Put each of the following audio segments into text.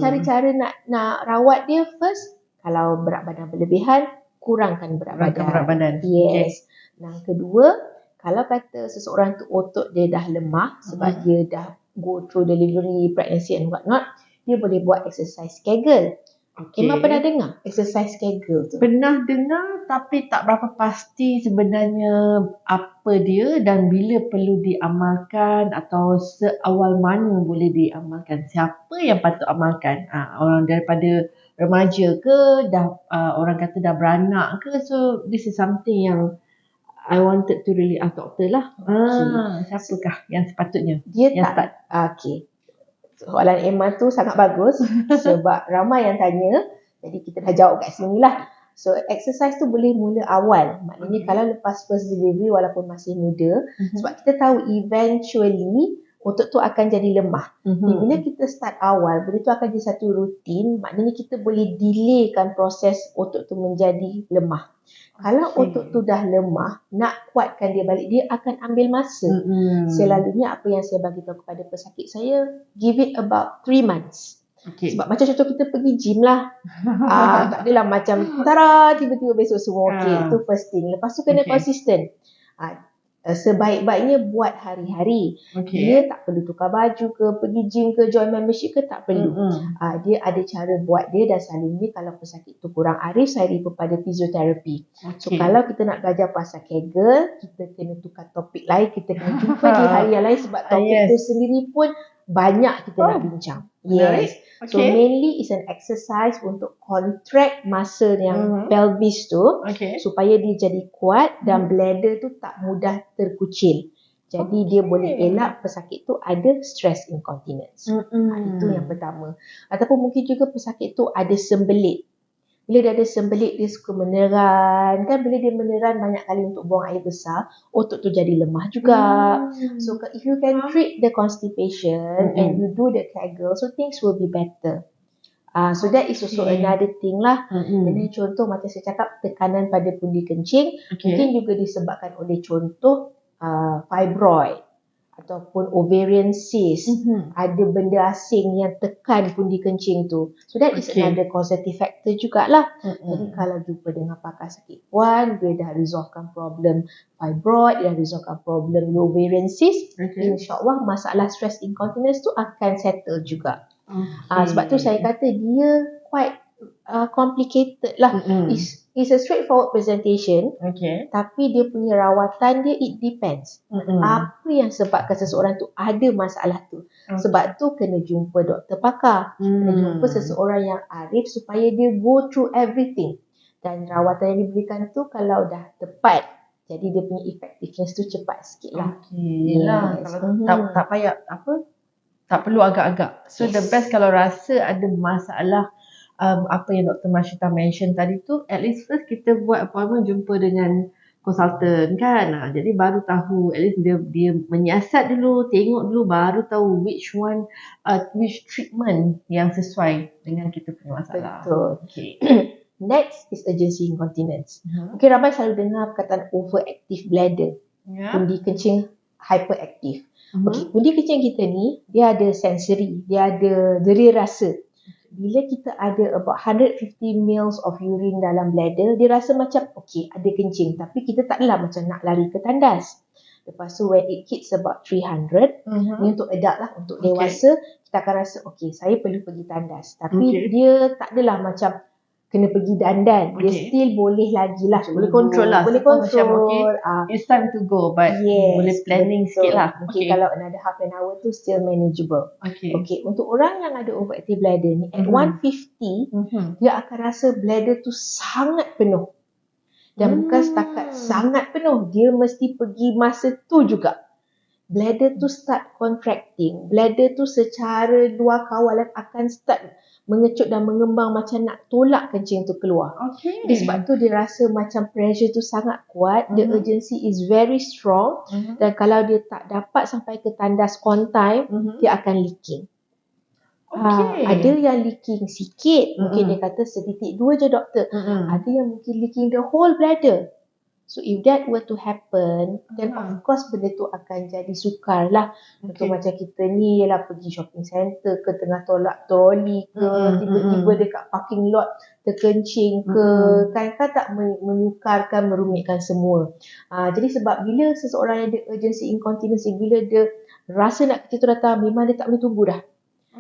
cara-cara nak rawat dia, first, kalau berat badan berlebihan, kurangkan berat badan. Yes. Yang kedua, kalau kata seseorang tu otot dia dah lemah sebab dia dah go through delivery, pregnancy and what not, dia boleh buat exercise Kegel. Emma pernah dengar exercise Kegel tu? Pernah dengar tapi tak berapa pasti sebenarnya apa dia dan bila perlu diamalkan atau seawal mana boleh diamalkan. Siapa yang patut amalkan? Orang daripada remaja ke, dah orang kata dah beranak ke. So this is something yang I wanted to really ask doktor lah. Siapakah yang sepatutnya? Dia yang tak. Okay. Soalan Emma tu sangat bagus sebab ramai yang tanya. Jadi kita dah jawab kat sini lah. So exercise tu boleh mula awal. Maknanya kalau lepas first delivery walaupun masih muda. Sebab kita tahu eventually otot tu akan jadi lemah. Bila kita start awal, benda tu akan jadi satu rutin. Maknanya kita boleh delaykan proses otot tu menjadi lemah. Kalau otot tu dah lemah, nak kuatkan dia balik, dia akan ambil masa. Selalunya apa yang saya bagi tahu kepada pesakit saya, give it about 3 months. Sebab macam contoh kita pergi gym lah. Tak adalah macam tara tiba-tiba besok semua okey. Itu first thing. Lepas tu kena konsisten. Sebaik-baiknya buat hari-hari. Dia tak perlu tukar baju ke, pergi gym ke, join membership ke, tak perlu. Dia ada cara buat dia dan selalunya kalau pesakit tu kurang arif, saya refer pada fisioterapi. So kalau kita nak belajar pasal Kegel, kita kena tukar topik lain, kita kena jumpa di hari yang lain sebab topik tu sendiri pun banyak kita nak bincang. Yes. So mainly is an exercise untuk contract muscle yang pelvis tu supaya dia jadi kuat dan bladder tu tak mudah terkucil. Jadi dia boleh elak pesakit tu ada stress incontinence. Itu yang pertama. Ataupun mungkin juga pesakit tu ada sembelit. Bila dia ada sembelit, dia suka meneran. Kan bila dia meneran banyak kali untuk buang air besar, otot tu jadi lemah juga. So if you can treat the constipation and you do the Kegel, so things will be better. So that is also another thing lah. Jadi contoh macam saya cakap, tekanan pada pundi kencing mungkin juga disebabkan oleh contoh fibroid ataupun ovarian cyst. Ada benda asing yang tekan pundi kencing tu. So that is another causative factor jugalah. Jadi kalau jumpa dengan pakar sakit puan, dia dah resolvekan problem fibroid, dia resolvekan problem ovarian cyst, insyaAllah masalah stress incontinence tu akan settle juga. Sebab tu saya kata dia quite complicated lah. It's a straightforward presentation, tapi dia punya rawatan dia, it depends. Apa yang sebabkan seseorang tu ada masalah tu. Sebab tu kena jumpa doktor pakar, kena jumpa seseorang yang arif supaya dia go through everything. Dan rawatan yang diberikan tu kalau dah tepat, jadi dia punya effectiveness tu cepat sikit lah. Kalau tak payah tak perlu agak-agak. So the best kalau rasa ada masalah apa yang Dr. Mashita mention tadi tu, at least first kita buat appointment jumpa dengan konsultan kan. Jadi baru tahu, at least dia menyiasat dulu, tengok dulu, baru tahu which treatment yang sesuai dengan kita punya masalah. Betul. Next is urgency incontinence. Mungkin ramai selalu dengar perkataan overactive bladder. Pundi kencing hyperactive. Pundi kencing kita ni, dia ada sensory, dia ada dera rasa. Bila kita ada about 150 ml of urine dalam bladder, dia rasa macam ada kencing, tapi kita tak adalah macam nak lari ke tandas. Lepas tu when it hits about 300, ni untuk adult lah, untuk dewasa, kita akan rasa saya perlu pergi tandas. Tapi dia tak adalah macam kena pergi dandan. Dia still boleh lagi lah. Boleh control lah. Boleh control. It's time to go, but boleh planning sikit lah. Kalau another half an hour tu still manageable. Untuk orang yang ada overactive bladder ni, at 150, dia akan rasa bladder tu sangat penuh. Dan bukan setakat sangat penuh, dia mesti pergi masa tu juga. Bladder tu start contracting. Bladder tu secara luar kawalan akan start mengecut dan mengembang macam nak tolak kencing tu keluar. Jadi sebab tu dia rasa macam pressure tu sangat kuat, the urgency is very strong, dan kalau dia tak dapat sampai ke tandas on time, dia akan leaking. Ada yang leaking sikit, mungkin dia kata setitik 2 je doktor. Ada yang mungkin leaking the whole bladder. So if that were to happen, then of course benda tu akan jadi sukar lah. Contoh macam kita ni ialah pergi shopping center ke, tengah tolak troli ke, tiba-tiba dekat parking lot terkencing ke, kan tak menyukarkan, merumitkan semua. Jadi sebab bila seseorang ada urgency incontinence, bila dia rasa nak kencing tu datang, memang dia tak boleh tunggu dah.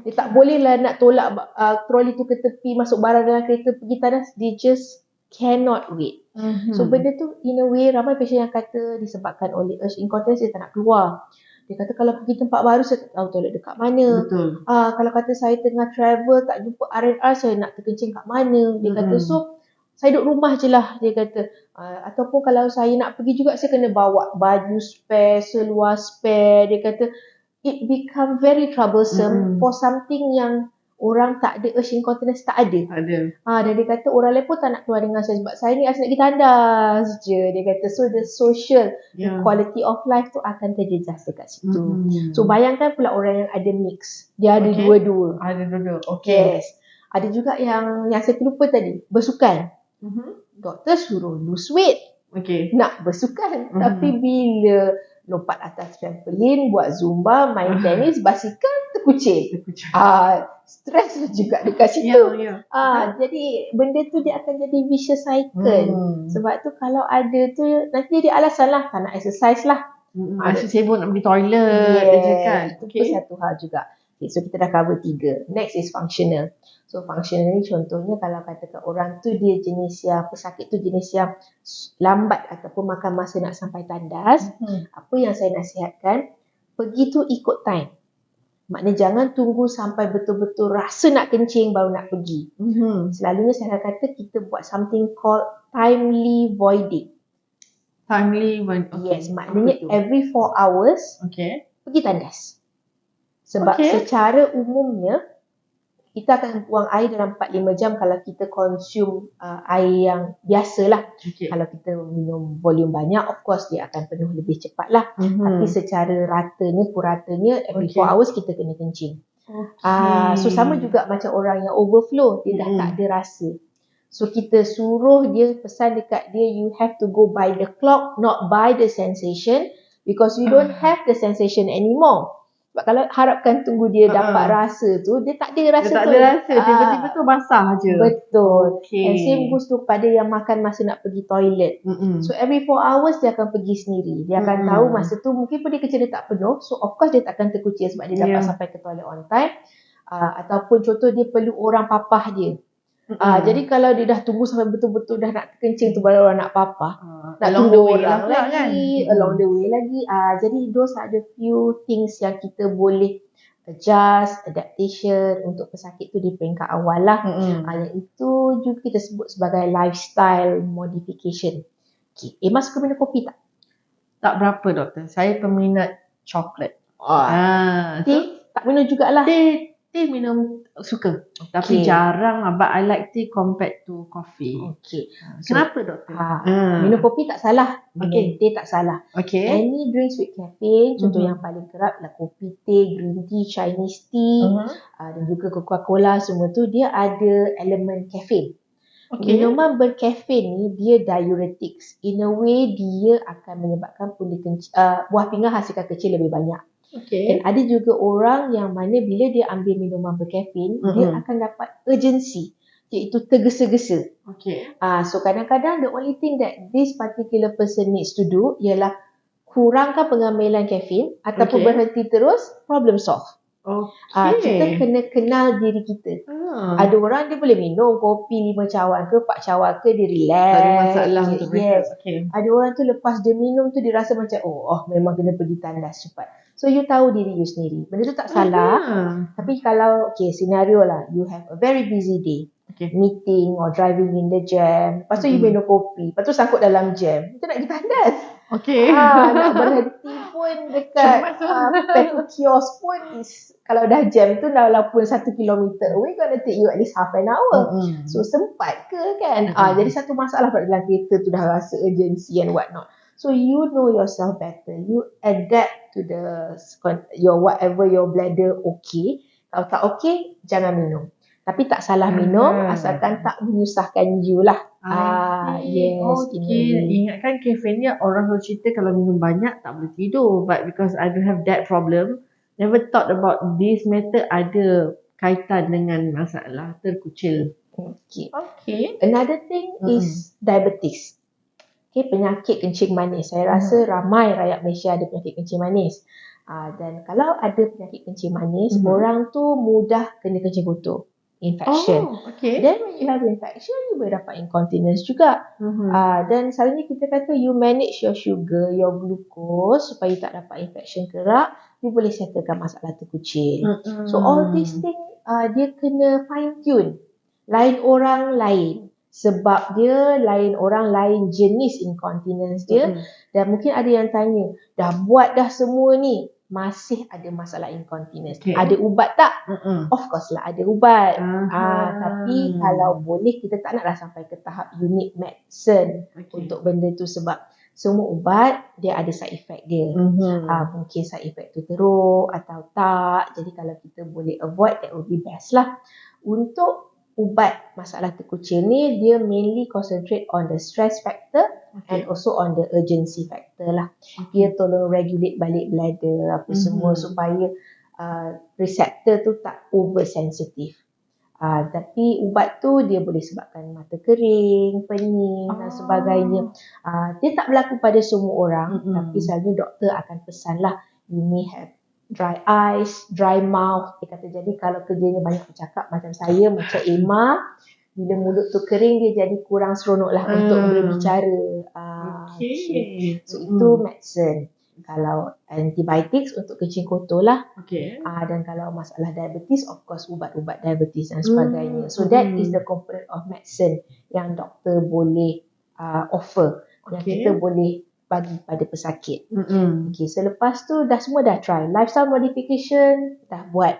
Dia tak boleh lah nak tolak troli tu ke tepi, masuk barang dalam kereta, pergi tandas. They just cannot wait. So benda tu in a way ramai pasien yang kata disebabkan oleh urge incontinence, dia tak nak keluar. Dia kata kalau pergi tempat baru saya tak tahu toilet dekat mana. Betul. Kalau kata saya tengah travel tak jumpa R&R, saya nak terkencing kat mana. Dia kata so saya duduk rumah je lah, dia kata. Ataupun kalau saya nak pergi juga, saya kena bawa baju spare, seluar spare. Dia kata it become very troublesome for something yang orang tak ada urge incontinence, tak ada. Dan dia kata orang lain pun tak nak keluar dengan saya sebab saya ni asyik nak pergi tandas je. Dia kata so the social, the quality of life tu akan terjejas dekat situ. So bayangkan pula orang yang ada mix. Dia ada dua-dua. Ada dua-dua. Yes. Ada juga yang saya terlupa tadi, bersukan. Doktor suruh lose weight. Nak bersukan. Tapi bila lompat atas trampolin, buat zumba, main tenis, basikal, terkucing. Stres juga dekat situ. Jadi benda tu dia akan jadi vicious cycle. Sebab tu kalau ada tu nanti dia alasan lah, tak nak exercise lah. Asyik sibuk nak pergi toilet. Itu pun satu hal juga. So kita dah cover 3. Next is functional. So functional ni contohnya kalau katakan orang tu dia jenis yang pesakit tu jenis yang lambat ataupun makan masa nak sampai tandas, apa yang saya nasihatkan, pergi tu ikut time. Maknanya jangan tunggu sampai betul-betul rasa nak kencing baru nak pergi. Selalunya saya kata kita buat something called timely voiding. Timely voiding. Yes, maknanya every 4 hours pergi tandas. Sebab secara umumnya kita akan buang air dalam 4-5 jam kalau kita consume air yang biasalah. Kalau kita minum volume banyak, of course dia akan penuh lebih cepat lah. Tapi secara puratanya every 4 hours kita kena kencing. So sama juga macam orang yang overflow, dia dah tak ada rasa. So kita suruh dia, pesan dekat dia, you have to go by the clock, not by the sensation, because you don't have the sensation anymore. Sebab kalau harapkan tunggu dia dapat rasa tu, dia tak ada rasa tu. Dia tak ada rasa, tiba-tiba tu basah je. Betul. And same goes tu pada yang makan masa nak pergi toilet. So every 4 hours dia akan pergi sendiri. Dia akan tahu masa tu mungkin pun dia kerja dia tak penuh. So of course dia tak akan terkucil sebab dia dapat sampai ke toilet on time. Ataupun contoh dia perlu orang papah dia. Jadi kalau dia dah tunggu sampai betul-betul dah nak kencing tu baru orang nak papah, nak tunggu orang lagi, along the way lagi. Jadi those are the few things yang kita boleh adjust, adaptation untuk pesakit tu di peringkat awal lah. Yang itu juga kita sebut sebagai lifestyle modification. Emma suka minum kopi tak? Tak berapa doktor, saya peminat coklat. Tea? Tak minum jugalah. Tea minum suka, tapi jarang lah. But I like tea compared to coffee. Kenapa doktor? Minum kopi tak salah, minum teh tak salah. Any drinks with caffeine, contoh yang paling kerap lah kopi, teh, green tea, Chinese tea, dan juga Coca-Cola, semua tu dia ada elemen caffeine. Minuman berkafein ni dia diuretics. In a way dia akan menyebabkan buah pinggang hasilkan kecil lebih banyak. Dan ada juga orang yang mana bila dia ambil minuman berkafein, dia akan dapat urgency, iaitu tergesa-gesa. So kadang-kadang the only thing that this particular person needs to do ialah kurangkan pengambilan kafein ataupun berhenti terus, problem solve. Kita kena kenal diri kita. Ada orang dia boleh minum kopi 5 cawan ke 4 cawan ke, dia relax. Tak ada masalah untuk Ada orang tu lepas dia minum tu dia rasa macam memang kena pergi tandas cepat. So you tahu diri you sendiri. Benda tu tak salah. Tapi kalau senario lah, you have a very busy day, meeting or driving in the jam, lepas tu you minum kopi, lepas tu sangkut dalam jam, itu nak pergi tandas. Nak berhenti pun dekat petrol kiosk pun kalau dah jam tu walaupun 1 kilometer away, gonna take you at least half an hour. So sempat ke kan? Jadi satu masalah pada dalam kereta tu dah rasa urgency and what not. So you know yourself better. You adapt to your whatever your bladder Kalau tak jangan minum. Tapi tak salah minum asalkan tak menyusahkan you lah. Yes. Ingatkan caffeine ni orang selalu cerita kalau minum banyak tak boleh tidur. But because I don't have that problem, never thought about this method ada kaitan dengan masalah terkucil. Okay. Another thing is diabetes. Okay, penyakit kencing manis. Saya rasa ramai rakyat Malaysia ada penyakit kencing manis. Dan kalau ada penyakit kencing manis, orang tu mudah kena kencing kotor. Infection. Then when you have infection, you boleh dapat incontinence juga. Dan selalunya kita kata you manage your sugar, your glucose supaya tak dapat infection kerak, you boleh settlekan masalah terkucil. So all these things dia kena fine tune. Lain orang lain. Sebab dia lain orang lain jenis incontinence dia. Dan mungkin ada yang tanya, dah buat dah semua ni, masih ada masalah incontinence. Ada ubat tak? Of course lah ada ubat. Tapi kalau boleh kita tak naklah sampai ke tahap unit medicine untuk benda tu sebab semua ubat dia ada side effect dia. Mungkin side effect tu teruk atau tak. Jadi kalau kita boleh avoid, that would be best lah. Untuk ubat masalah terkucil ni, dia mainly concentrate on the stress factor and also on the urgency factor lah. Dia tolong regulate balik bladder apa semua supaya receptor tu tak oversensitive. Tapi ubat tu dia boleh sebabkan mata kering, pening dan sebagainya. Dia tak berlaku pada semua orang, tapi selalunya doktor akan pesan lah, you may have dry eyes, dry mouth. Dia kata jadi kalau kerjanya banyak bercakap macam saya, macam Emma, bila mulut tu kering dia jadi kurang seronok lah untuk berbicara. So itu medicine. Kalau antibiotics untuk kencing kotor lah. Dan kalau masalah diabetes, of course ubat-ubat diabetes dan sebagainya. So that is the component of medicine yang doktor boleh offer. Yang kita boleh bagi pada pesakit. Selepas tu semua dah try. Lifestyle modification dah buat.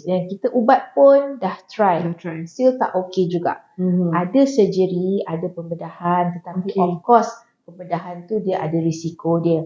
Yang kita ubat pun dah try. Still tak okay juga. Ada surgery, ada pembedahan, tetapi of course pembedahan tu dia ada risiko dia.